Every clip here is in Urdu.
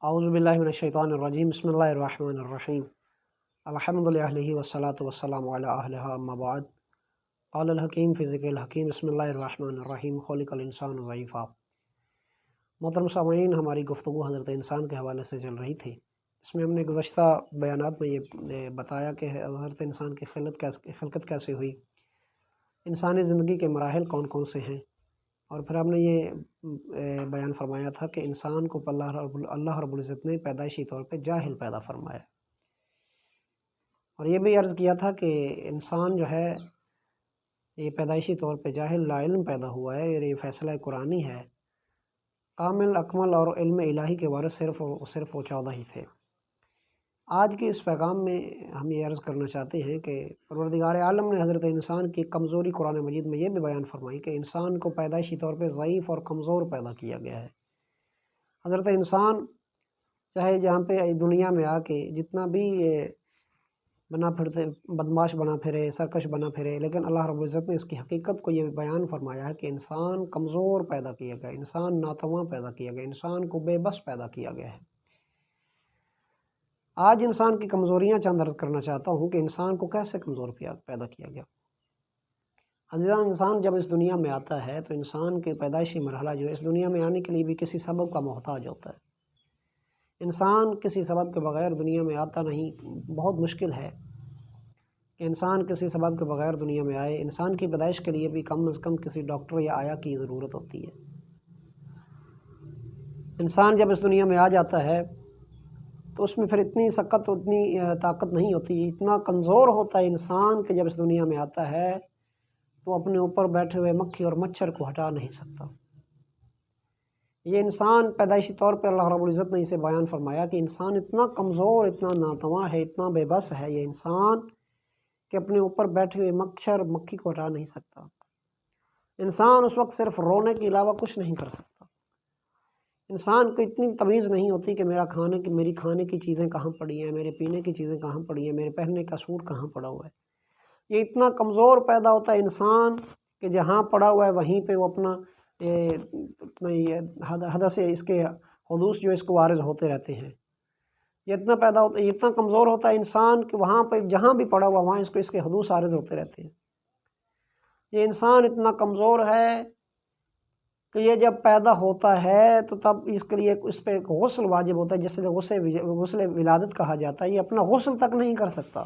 اعوذ باللہ من الشیطان الرجیم بسم اللہ الرحمن الرحیم الحمد للہ والصلاة والسلام علی اہلہا اما بعد قال الحکیم فی ذکر الحکیم بسم اللہ الرحمن الرحیم خلق الانسان ضعیفا۔ محترم سامعین، ہماری گفتگو حضرت انسان کے حوالے سے چل رہی تھی۔ اس میں ہم نے گزشتہ بیانات میں یہ بتایا کہ حضرت انسان کی خلقت کیسے ہوئی، انسانی زندگی کے مراحل کون کون سے ہیں، اور پھر ہم نے یہ بیان فرمایا تھا کہ انسان کو اللہ رب العزت نے پیدائشی طور پہ جاہل پیدا فرمایا، اور یہ بھی عرض کیا تھا کہ انسان جو ہے یہ پیدائشی طور پہ جاہل لا علم پیدا ہوا ہے، اور یہ فیصلہ قرآنی ہے۔ کامل اکمل اور علم الہی کے وارث صرف وہ 14 ہی تھے۔ آج کے اس پیغام میں ہم یہ عرض کرنا چاہتے ہیں کہ پروردگار عالم نے حضرت انسان کی کمزوری قرآن مجید میں یہ بھی بیان فرمائی کہ انسان کو پیدائشی طور پہ ضعیف اور کمزور پیدا کیا گیا ہے۔ حضرت انسان چاہے جہاں پہ دنیا میں آ کے جتنا بھی بنا پھرتے بدماش بنا پھرے، سرکش بنا پھرے، لیکن اللہ رب العزت نے اس کی حقیقت کو یہ بیان فرمایا ہے کہ انسان کمزور پیدا کیا گیا، انسان ناتواں پیدا کیا گیا، انسان کو بے بس پیدا کیا گیا ہے۔ آج انسان کی کمزوریاں چند عرض کرنا چاہتا ہوں کہ انسان کو کیسے کمزور پیدا کیا گیا۔ عزیزان، انسان جب اس دنیا میں آتا ہے تو انسان کے پیدائشی مرحلہ جو ہے اس دنیا میں آنے کے لیے بھی کسی سبب کا محتاج ہوتا ہے۔ انسان کسی سبب کے بغیر دنیا میں آتا نہیں، بہت مشکل ہے کہ انسان کسی سبب کے بغیر دنیا میں آئے۔ انسان کی پیدائش کے لیے بھی کم از کم کسی ڈاکٹر یا آیا کی ضرورت ہوتی ہے۔ انسان جب اس دنیا میں آ جاتا ہے تو اس میں پھر اتنی سکت، اتنی طاقت نہیں ہوتی، اتنا کمزور ہوتا ہے انسان کہ جب اس دنیا میں آتا ہے تو اپنے اوپر بیٹھے ہوئے مکھی اور مچھر کو ہٹا نہیں سکتا۔ یہ انسان پیدائشی طور پہ اللہ رب العزت نے اسے بیان فرمایا کہ انسان اتنا کمزور، اتنا ناتواں ہے، اتنا بے بس ہے یہ انسان کہ اپنے اوپر بیٹھے ہوئے مچھر مکھی کو ہٹا نہیں سکتا۔ انسان اس وقت صرف رونے کے علاوہ کچھ نہیں کر سکتا۔ انسان کو اتنی تمیز نہیں ہوتی کہ میری کھانے کی چیزیں کہاں پڑی ہیں، میرے پینے کی چیزیں کہاں پڑی ہیں، میرے پہننے کا سوٹ کہاں پڑا ہوا ہے۔ یہ اتنا کمزور پیدا ہوتا ہے انسان کہ جہاں پڑا ہوا ہے وہیں پہ وہ اپنا حد سے اس کے حدوث جو اس کو وارث ہوتے رہتے ہیں۔ یہ اتنا کمزور ہوتا ہے انسان کہ وہاں پہ جہاں بھی پڑا ہوا وہاں اس کے حدوث عارض ہوتے رہتے ہیں۔ یہ انسان اتنا کمزور ہے کہ یہ جب پیدا ہوتا ہے تو تب اس کے لیے اس پہ ایک غسل واجب ہوتا ہے، جس سے غسل ولادت کہا جاتا ہے۔ یہ اپنا غسل تک نہیں کر سکتا،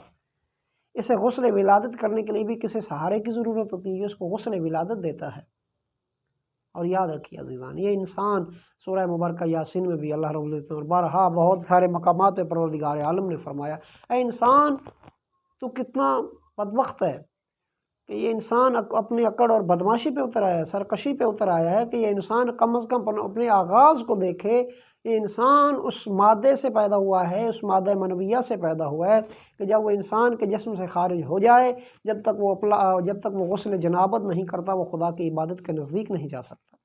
اسے غسل ولادت کرنے کے لیے بھی کسی سہارے کی ضرورت ہوتی ہے جو اس کو غسل ولادت دیتا ہے۔ اور یاد رکھیے عزیزان، یہ انسان سورہ مبارکہ یاسین میں بھی اللہ رب العزت اور بارہا بہت سارے مقامات پہ پروردگار عالم نے فرمایا، اے انسان تو کتنا بدبخت ہے کہ یہ انسان اپنی اکڑ اور بدماشی پہ اتر آیا ہے، سرکشی پہ اتر آیا ہے کہ یہ انسان کم از کم اپنے آغاز کو دیکھے۔ یہ انسان اس مادے سے پیدا ہوا ہے، اس مادہ منویہ سے پیدا ہوا ہے کہ جب وہ انسان کے جسم سے خارج ہو جائے، جب تک وہ غسل جنابت نہیں کرتا وہ خدا کی عبادت کے نزدیک نہیں جا سکتا۔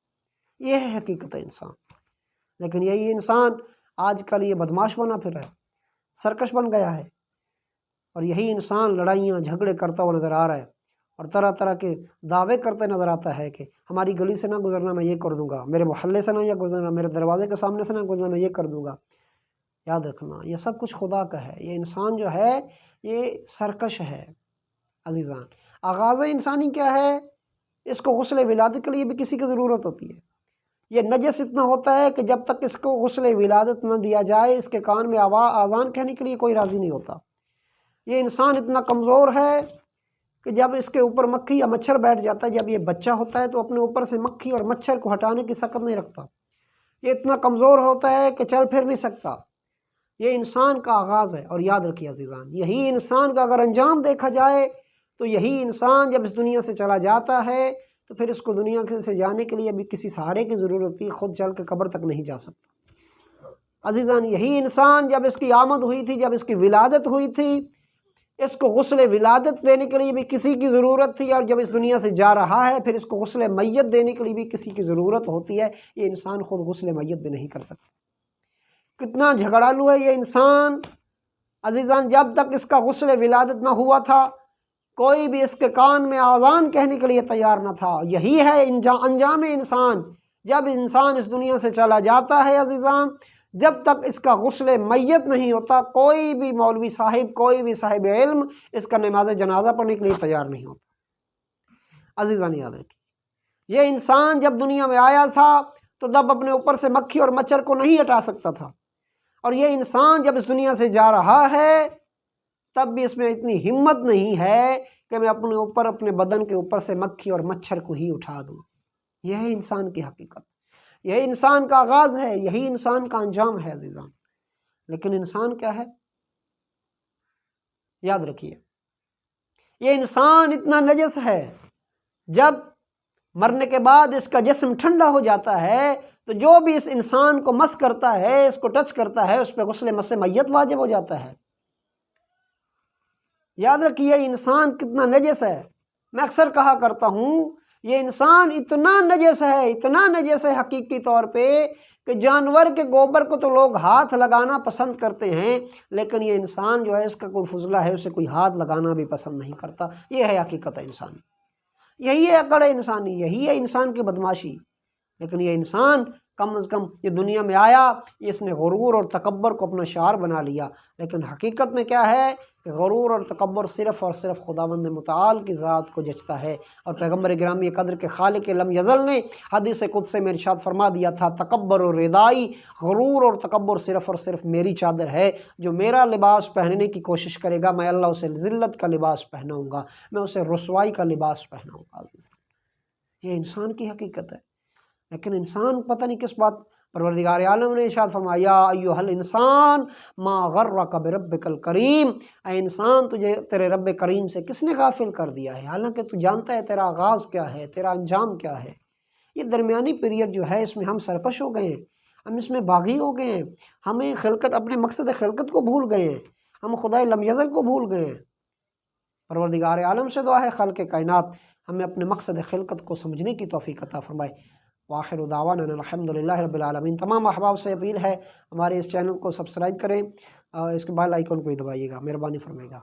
یہ ہے حقیقت انسان۔ لیکن یہی انسان آج کل یہ بدماش بنا پھر ہے، سرکش بن گیا ہے، اور یہی انسان لڑائیاں جھگڑے کرتا ہوا نظر آ رہا ہے، اور طرح طرح کے دعوے کرتے نظر آتا ہے کہ ہماری گلی سے نہ گزرنا میں یہ کر دوں گا، میرے محلے سے نہ یہ گزرنا، میرے دروازے کے سامنے سے نہ گزرنا میں یہ کر دوں گا۔ یاد رکھنا یہ سب کچھ خدا کا ہے۔ یہ انسان جو ہے یہ سرکش ہے عزیزان۔ آغاز انسانی کیا ہے؟ اس کو غسل ولادت کے لیے بھی کسی کی ضرورت ہوتی ہے۔ یہ نجس اتنا ہوتا ہے کہ جب تک اس کو غسل ولادت نہ دیا جائے اس کے کان میں آذان کہنے کے لیے کوئی راضی نہیں ہوتا۔ یہ انسان اتنا کمزور ہے کہ جب اس کے اوپر مکھی یا مچھر بیٹھ جاتا ہے، جب یہ بچہ ہوتا ہے تو اپنے اوپر سے مکھی اور مچھر کو ہٹانے کی سکت نہیں رکھتا۔ یہ اتنا کمزور ہوتا ہے کہ چل پھر نہیں سکتا۔ یہ انسان کا آغاز ہے، اور یاد رکھیے عزیزان، یہی انسان کا اگر انجام دیکھا جائے تو یہی انسان جب اس دنیا سے چلا جاتا ہے تو پھر اس کو دنیا سے جانے کے لیے بھی کسی سہارے کی ضرورت ہوتی ہے، خود چل کے قبر تک نہیں جا سکتا۔ عزیزان، یہی انسان جب اس کی آمد ہوئی تھی، جب اس کی ولادت ہوئی تھی، اس کو غسل ولادت دینے کے لیے بھی کسی کی ضرورت تھی، اور جب اس دنیا سے جا رہا ہے پھر اس کو غسل میت دینے کے لیے بھی کسی کی ضرورت ہوتی ہے۔ یہ انسان خود غسل میت بھی نہیں کر سکتا۔ کتنا جھگڑالو ہے یہ انسان عزیزان۔ جب تک اس کا غسل ولادت نہ ہوا تھا کوئی بھی اس کے کان میں آذان کہنے کے لیے تیار نہ تھا۔ یہی ہے انجام انسان۔ جب انسان اس دنیا سے چلا جاتا ہے عزیزان، جب تک اس کا غسل میت نہیں ہوتا کوئی بھی مولوی صاحب، کوئی بھی صاحب علم اس کا نماز جنازہ پڑھنے کے لیے تیار نہیں ہوتا۔ عزیزان یاد رکھیے، یہ انسان جب دنیا میں آیا تھا تو تب اپنے اوپر سے مکھی اور مچھر کو نہیں ہٹا سکتا تھا، اور یہ انسان جب اس دنیا سے جا رہا ہے تب بھی اس میں اتنی ہمت نہیں ہے کہ میں اپنے اوپر، اپنے بدن کے اوپر سے مکھی اور مچھر کو ہی اٹھا دوں۔ یہ ہے انسان کی حقیقت، یہی انسان کا آغاز ہے، یہی انسان کا انجام ہے عزیزان۔ لیکن انسان کیا ہے؟ یاد رکھیے، یہ انسان اتنا نجس ہے، جب مرنے کے بعد اس کا جسم ٹھنڈا ہو جاتا ہے تو جو بھی اس انسان کو مس کرتا ہے، اس کو ٹچ کرتا ہے، اس پہ غسل مس میت واجب ہو جاتا ہے۔ یاد رکھیے انسان کتنا نجس ہے۔ میں اکثر کہا کرتا ہوں یہ انسان اتنا نجس ہے، اتنا نجس ہے حقیقی طور پہ کہ جانور کے گوبر کو تو لوگ ہاتھ لگانا پسند کرتے ہیں، لیکن یہ انسان جو ہے اس کا کوئی فضلہ ہے، اسے کوئی ہاتھ لگانا بھی پسند نہیں کرتا۔ یہ ہے حقیقت انسانی، یہی ہے اکڑ انسانی، یہی ہے انسان کی بدماشی۔ لیکن یہ انسان کم از کم یہ دنیا میں آیا، اس نے غرور اور تکبر کو اپنا شعار بنا لیا، لیکن حقیقت میں کیا ہے کہ غرور اور تکبر صرف اور صرف خداوند متعال کی ذات کو جچتا ہے۔ اور پیغمبر گرامی قدر کے خالق لم یزل نے حدیث قدسی میں ارشاد فرما دیا تھا، تکبر و ردائی، غرور اور تکبر صرف اور صرف میری چادر ہے، جو میرا لباس پہننے کی کوشش کرے گا میں اللہ اسے ذلت کا لباس پہناؤں گا، میں اسے رسوائی کا لباس پہناؤں گا۔ یہ انسان کی حقیقت ہے، لیکن انسان پتہ نہیں کس بات، پروردگار عالم نے ارشاد فرمایا ایھا الانسان ما غرک بربک الکریم، اے انسان تجھے تیرے رب کریم سے کس نے غافل کر دیا ہے، حالانکہ تو جانتا ہے تیرا آغاز کیا ہے، تیرا انجام کیا ہے۔ یہ درمیانی پیریڈ جو ہے اس میں ہم سرکش ہو گئے ہیں، ہم اس میں باغی ہو گئے ہیں، ہمیں خلقت، اپنے مقصد خلقت کو بھول گئے ہیں، ہم خدائے لم یزل کو بھول گئے ہیں۔ پروردگار عالم سے دعا ہے خالق کائنات ہمیں اپنے مقصد خلقت کو سمجھنے کی توفیق عطا فرمائے۔ وآخر دعوانا الحمدللہ رب العالمین۔ تمام احباب سے اپیل ہے ہمارے اس چینل کو سبسکرائب کریں اور اس کے بیل آئیکن کو بھی دبائیے گا، مہربانی فرمائے گا۔